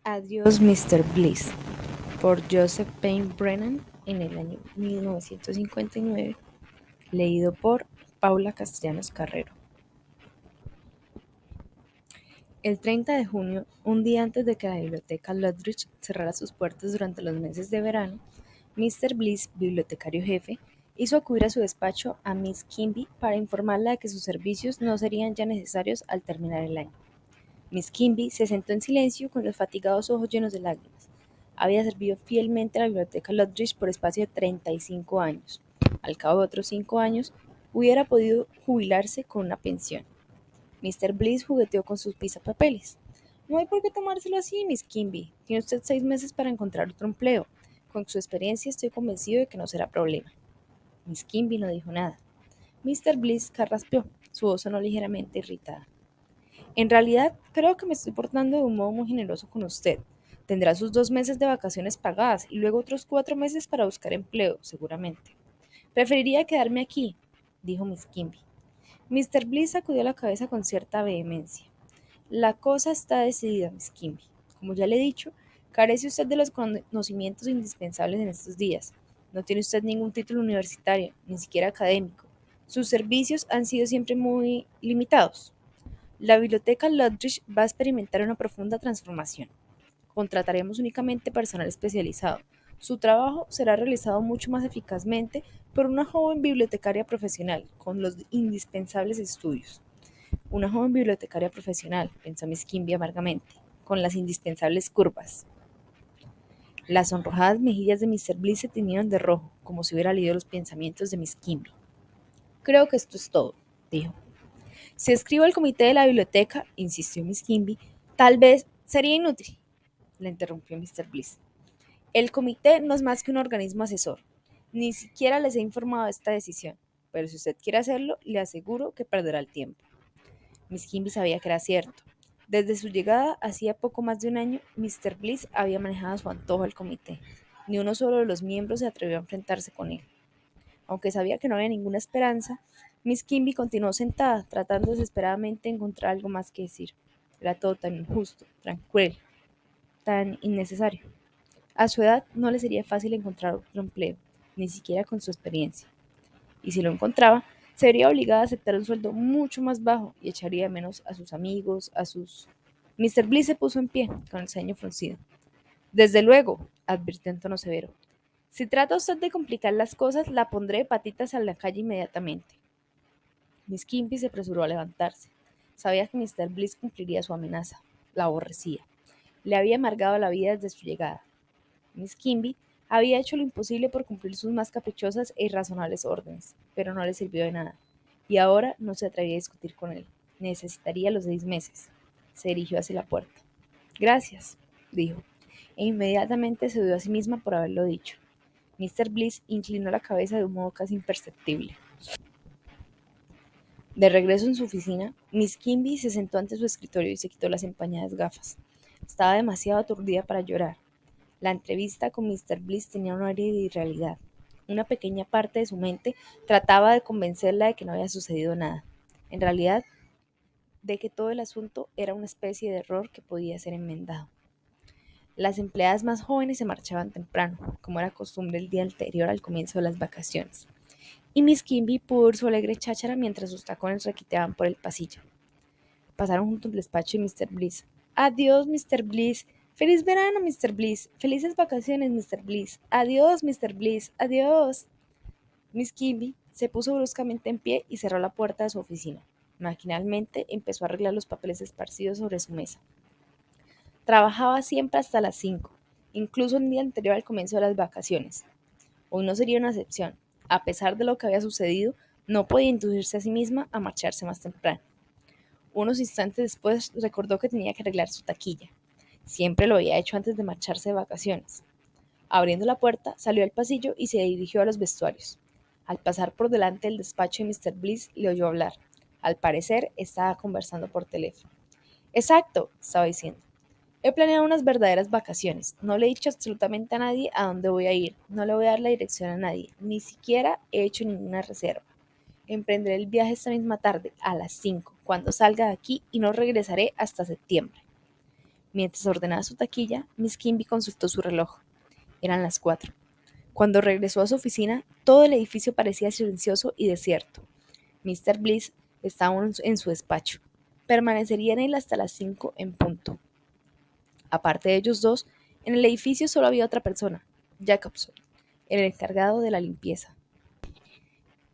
Adiós, Mr. Bliss, por Joseph Payne Brennan en el año 1959, leído por Paula Castellanos Carrero. El 30 de junio, un día antes de que la biblioteca Ludwig cerrara sus puertas durante los meses de verano, Mr. Bliss, bibliotecario jefe, hizo acudir a su despacho a Miss Quimby para informarla de que sus servicios no serían ya necesarios al terminar el año. Miss Quimby se sentó en silencio con los fatigados ojos llenos de lágrimas. Había servido fielmente a la biblioteca Ludwig por espacio de 35 años. Al cabo de otros 5 años, hubiera podido jubilarse con una pensión. Mr. Bliss jugueteó con sus pisapapeles. No hay por qué tomárselo así, Miss Quimby. Tiene usted 6 meses para encontrar otro empleo. Con su experiencia estoy convencido de que no será problema. Miss Quimby no dijo nada. Mr. Bliss carraspeó. Su voz sonó ligeramente irritada. En realidad, creo que me estoy portando de un modo muy generoso con usted. Tendrá sus 2 meses de vacaciones pagadas y luego otros 4 meses para buscar empleo, seguramente. Preferiría quedarme aquí, dijo Miss Quimby. Mr. Bliss sacudió la cabeza con cierta vehemencia. La cosa está decidida, Miss Quimby. Como ya le he dicho, carece usted de los conocimientos indispensables en estos días. No tiene usted ningún título universitario, ni siquiera académico. Sus servicios han sido siempre muy limitados. La biblioteca Ludwig va a experimentar una profunda transformación. Contrataremos únicamente personal especializado. Su trabajo será realizado mucho más eficazmente por una joven bibliotecaria profesional, con los indispensables estudios. Una joven bibliotecaria profesional, pensó Miss Quimby amargamente, con las indispensables curvas. Las sonrojadas mejillas de Mr. Bliss se teñieron de rojo, como si hubiera leído los pensamientos de Miss Quimby. Creo que esto es todo, dijo. Si escribo al comité de la biblioteca, insistió Miss Quimby, tal vez sería inútil, le interrumpió Mr. Bliss. El comité no es más que un organismo asesor. Ni siquiera les he informado de esta decisión, pero si usted quiere hacerlo, le aseguro que perderá el tiempo. Miss Quimby sabía que era cierto. Desde su llegada, hacía poco más de un año, Mr. Bliss había manejado a su antojo al comité. Ni uno solo de los miembros se atrevió a enfrentarse con él. Aunque sabía que no había ninguna esperanza, Miss Quimby continuó sentada, tratando desesperadamente de encontrar algo más que decir. Era todo tan injusto, tan cruel, tan innecesario. A su edad no le sería fácil encontrar otro empleo, ni siquiera con su experiencia. Y si lo encontraba, se vería obligada a aceptar un sueldo mucho más bajo y echaría de menos a sus amigos, a sus... Mr. Bliss se puso en pie, con el ceño fruncido. Desde luego, advirtió en tono severo. Si trata usted de complicar las cosas, la pondré de patitas a la calle inmediatamente. Miss Quimby se apresuró a levantarse. Sabía que Mr. Bliss cumpliría su amenaza. La aborrecía. Le había amargado la vida desde su llegada. Miss Quimby había hecho lo imposible por cumplir sus más caprichosas e irrazonables órdenes, pero no le sirvió de nada. Y ahora no se atrevía a discutir con él. Necesitaría los 6 meses. Se dirigió hacia la puerta. Gracias, dijo, e inmediatamente se odió a sí misma por haberlo dicho. Mr. Bliss inclinó la cabeza de un modo casi imperceptible. De regreso en su oficina, Miss Quimby se sentó ante su escritorio y se quitó las empañadas gafas. Estaba demasiado aturdida para llorar. La entrevista con Mr. Bliss tenía un aire de irrealidad. Una pequeña parte de su mente trataba de convencerla de que no había sucedido nada. En realidad, de que todo el asunto era una especie de error que podía ser enmendado. Las empleadas más jóvenes se marchaban temprano, como era costumbre el día anterior al comienzo de las vacaciones, y Miss Quimby pudo oír su alegre cháchara mientras sus tacones requiteaban por el pasillo. Pasaron junto al despacho de Mr. Bliss. Adiós, Mr. Bliss. Feliz verano, Mr. Bliss. Felices vacaciones, Mr. Bliss. Adiós, Mr. Bliss. Adiós. Miss Quimby se puso bruscamente en pie y cerró la puerta de su oficina. Maquinalmente empezó a arreglar los papeles esparcidos sobre su mesa. Trabajaba siempre hasta las 5, incluso el día anterior al comienzo de las vacaciones. Hoy no sería una excepción. A pesar de lo que había sucedido, no podía inducirse a sí misma a marcharse más temprano. Unos instantes después recordó que tenía que arreglar su taquilla. Siempre lo había hecho antes de marcharse de vacaciones. Abriendo la puerta, salió al pasillo y se dirigió a los vestuarios. Al pasar por delante del despacho de Mr. Bliss, le oyó hablar. Al parecer, estaba conversando por teléfono. Exacto, estaba diciendo. He planeado unas verdaderas vacaciones. No le he dicho absolutamente a nadie a dónde voy a ir. No le voy a dar la dirección a nadie. Ni siquiera he hecho ninguna reserva. Emprenderé el viaje esta misma tarde, a las 5, cuando salga de aquí, y no regresaré hasta septiembre. Mientras ordenaba su taquilla, Miss Kimby consultó su reloj. Eran las 4. Cuando regresó a su oficina, todo el edificio parecía silencioso y desierto. Mr. Bliss estaba en su despacho. Permanecería en él hasta las 5 en punto. Aparte de ellos dos, en el edificio solo había otra persona, Jacobson, el encargado de la limpieza.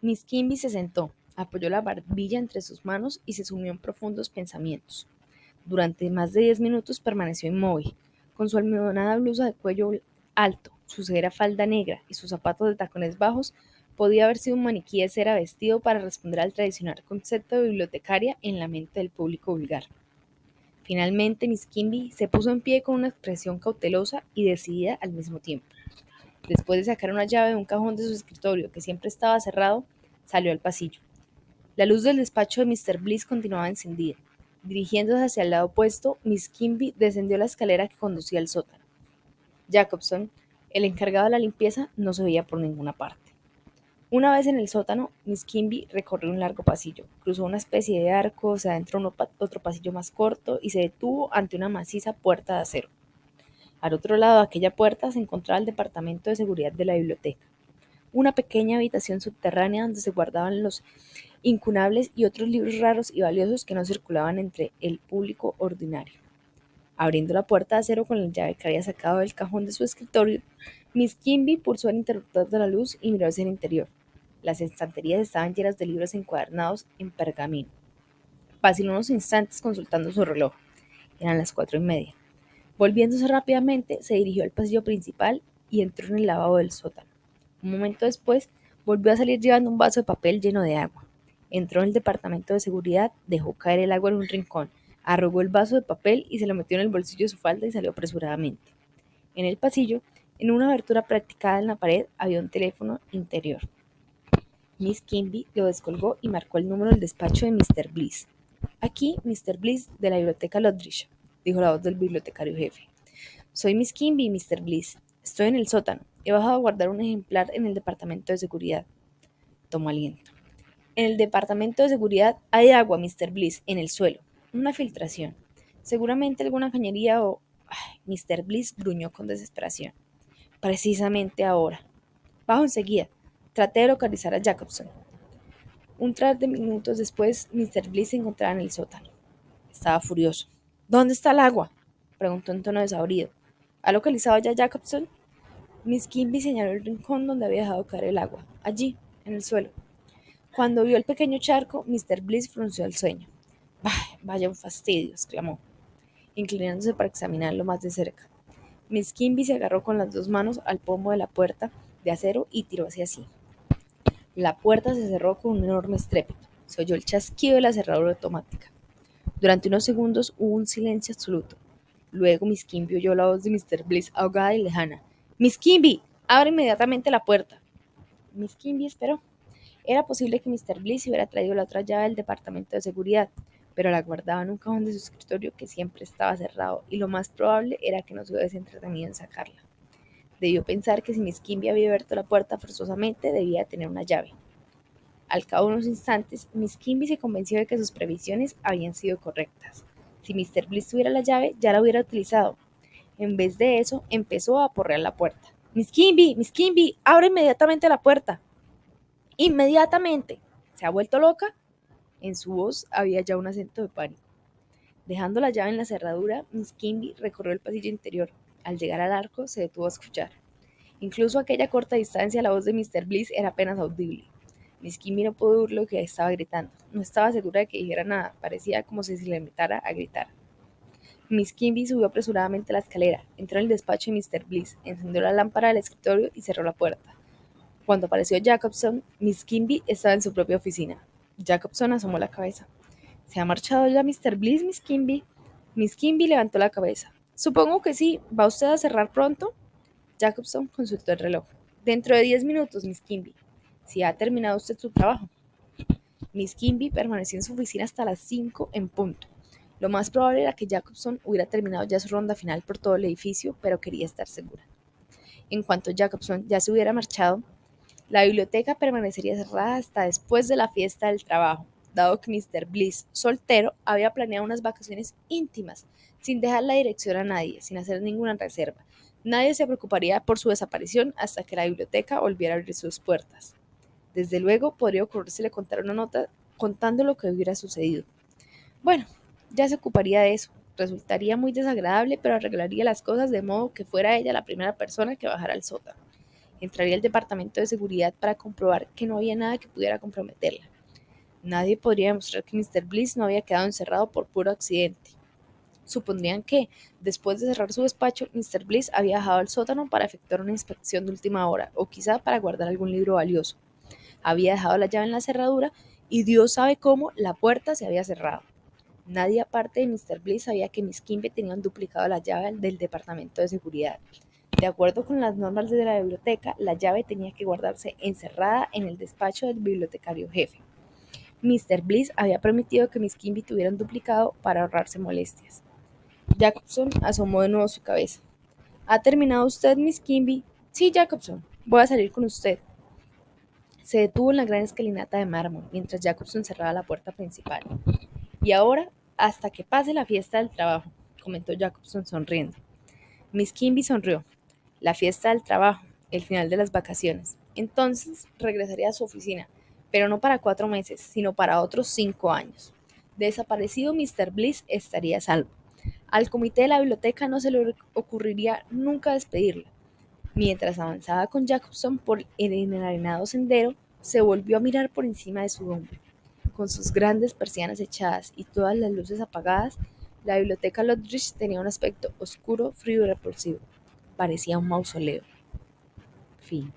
Miss Kimby se sentó, apoyó la barbilla entre sus manos y se sumió en profundos pensamientos. Durante más de 10 minutos permaneció inmóvil, con su almidonada blusa de cuello alto, su severa falda negra y sus zapatos de tacones bajos. Podía haber sido un maniquí de cera vestido para responder al tradicional concepto de bibliotecaria en la mente del público vulgar. Finalmente, Miss Kimby se puso en pie con una expresión cautelosa y decidida al mismo tiempo. Después de sacar una llave de un cajón de su escritorio, que siempre estaba cerrado, salió al pasillo. La luz del despacho de Mr. Bliss continuaba encendida. Dirigiéndose hacia el lado opuesto, Miss Kimby descendió la escalera que conducía al sótano. Jacobson, el encargado de la limpieza, no se veía por ninguna parte. Una vez en el sótano, Miss Kimby recorrió un largo pasillo, cruzó una especie de arco, se adentró en otro pasillo más corto y se detuvo ante una maciza puerta de acero. Al otro lado de aquella puerta se encontraba el departamento de seguridad de la biblioteca, una pequeña habitación subterránea donde se guardaban los incunables y otros libros raros y valiosos que no circulaban entre el público ordinario. Abriendo la puerta de acero con la llave que había sacado del cajón de su escritorio, Miss Kimby pulsó el interruptor de la luz y miró hacia el interior. Las estanterías estaban llenas de libros encuadernados en pergamino. Vaciló unos instantes consultando su reloj. Eran las 4:30. Volviéndose rápidamente, se dirigió al pasillo principal y entró en el lavabo del sótano. Un momento después, volvió a salir llevando un vaso de papel lleno de agua. Entró en el departamento de seguridad, dejó caer el agua en un rincón, arrugó el vaso de papel y se lo metió en el bolsillo de su falda y salió apresuradamente. En el pasillo, en una abertura practicada en la pared, había un teléfono interior. Miss Kimby lo descolgó y marcó el número del despacho de Mr. Bliss. Aquí, Mr. Bliss, de la biblioteca Lodridge, dijo la voz del bibliotecario jefe. Soy Miss Kimby, Mr. Bliss. Estoy en el sótano. He bajado a guardar un ejemplar en el departamento de seguridad. Tomó aliento. En el departamento de seguridad hay agua, Mr. Bliss, en el suelo. Una filtración. Seguramente alguna cañería o... Ay, Mr. Bliss gruñó con desesperación. Precisamente ahora. Bajo enseguida. Traté de localizar a Jacobson. Un par de minutos después, Mr. Bliss se encontraba en el sótano. Estaba furioso. ¿Dónde está el agua?, preguntó en tono desabrido. ¿Ha localizado ya a Jacobson? Miss Kimby señaló el rincón donde había dejado caer el agua. Allí, en el suelo. Cuando vio el pequeño charco, Mr. Bliss frunció el ceño. Vaya un fastidio, exclamó, inclinándose para examinarlo más de cerca. Miss Kimby se agarró con las dos manos al pomo de la puerta de acero y tiró hacia sí. La puerta se cerró con un enorme estrépito. Se oyó el chasquido de la cerradura automática. Durante unos segundos hubo un silencio absoluto. Luego Miss Kimby oyó la voz de Mr. Bliss ahogada y lejana. ¡Miss Kimby! ¡Abre inmediatamente la puerta! Miss Kimby esperó. Era posible que Mr. Bliss hubiera traído la otra llave del departamento de seguridad, pero la guardaba en un cajón de su escritorio que siempre estaba cerrado, y lo más probable era que no se hubiese entretenido en sacarla. Debió pensar que si Miss Kimby había abierto la puerta forzosamente, debía tener una llave. Al cabo de unos instantes, Miss Kimby se convenció de que sus previsiones habían sido correctas. Si Mr. Bliss tuviera la llave, ya la hubiera utilizado. En vez de eso, empezó a aporrear la puerta. Miss Kimby, abre inmediatamente la puerta. Inmediatamente. ¿Se ha vuelto loca? En su voz había ya un acento de pánico. Dejando la llave en la cerradura, Miss Kimby recorrió el pasillo interior. Al llegar al arco, se detuvo a escuchar. Incluso a aquella corta distancia, la voz de Mr. Bliss era apenas audible. Miss Kimby no pudo oír lo que estaba gritando. No estaba segura de que dijera nada. Parecía como si se limitara a gritar. Miss Kimby subió apresuradamente la escalera, entró en el despacho de Mr. Bliss, encendió la lámpara del escritorio y cerró la puerta. Cuando apareció Jacobson, Miss Kimby estaba en su propia oficina. Jacobson asomó la cabeza. ¿Se ha marchado ya Mr. Bliss, Miss Kimby? Miss Kimby levantó la cabeza. Supongo que sí. ¿Va usted a cerrar pronto? Jacobson consultó el reloj. Dentro de 10 minutos, Miss Kimby. Si ha terminado usted su trabajo. Miss Kimby permaneció en su oficina hasta las 5 en punto. Lo más probable era que Jacobson hubiera terminado ya su ronda final por todo el edificio, pero quería estar segura. En cuanto Jacobson ya se hubiera marchado, la biblioteca permanecería cerrada hasta después de la fiesta del trabajo, dado que Mr. Bliss, soltero, había planeado unas vacaciones íntimas, sin dejar la dirección a nadie, sin hacer ninguna reserva. Nadie se preocuparía por su desaparición hasta que la biblioteca volviera a abrir sus puertas. Desde luego, podría ocurrírsele contar una nota contando lo que hubiera sucedido. Bueno, ya se ocuparía de eso. Resultaría muy desagradable, pero arreglaría las cosas de modo que fuera ella la primera persona que bajara al sótano. Entraría al departamento de seguridad para comprobar que no había nada que pudiera comprometerla. Nadie podría demostrar que Mr. Bliss no había quedado encerrado por puro accidente. Supondrían que, después de cerrar su despacho, Mr. Bliss había bajado al sótano para efectuar una inspección de última hora, o quizá para guardar algún libro valioso. Había dejado la llave en la cerradura y Dios sabe cómo la puerta se había cerrado. Nadie aparte de Mr. Bliss sabía que Miss Kimby tenía duplicado la llave del departamento de seguridad. De acuerdo con las normas de la biblioteca, la llave tenía que guardarse encerrada en el despacho del bibliotecario jefe. Mr. Bliss había permitido que Miss Kimby tuviera un duplicado para ahorrarse molestias. Jacobson asomó de nuevo su cabeza. ¿Ha terminado usted, Miss Kimby? Sí, Jacobson. Voy a salir con usted. Se detuvo en la gran escalinata de mármol mientras Jacobson cerraba la puerta principal. Y ahora, hasta que pase la fiesta del trabajo, comentó Jacobson sonriendo. Miss Kimby sonrió. La fiesta del trabajo, el final de las vacaciones. Entonces regresaría a su oficina, pero no para 4 meses, sino para otros 5 años. Desaparecido Mr. Bliss estaría a salvo. Al comité de la biblioteca no se le ocurriría nunca despedirla. Mientras avanzaba con Jacobson por el enharinado sendero, se volvió a mirar por encima de su hombro. Con sus grandes persianas echadas y todas las luces apagadas, la biblioteca Lodridge tenía un aspecto oscuro, frío y repulsivo. Parecía un mausoleo. Fin.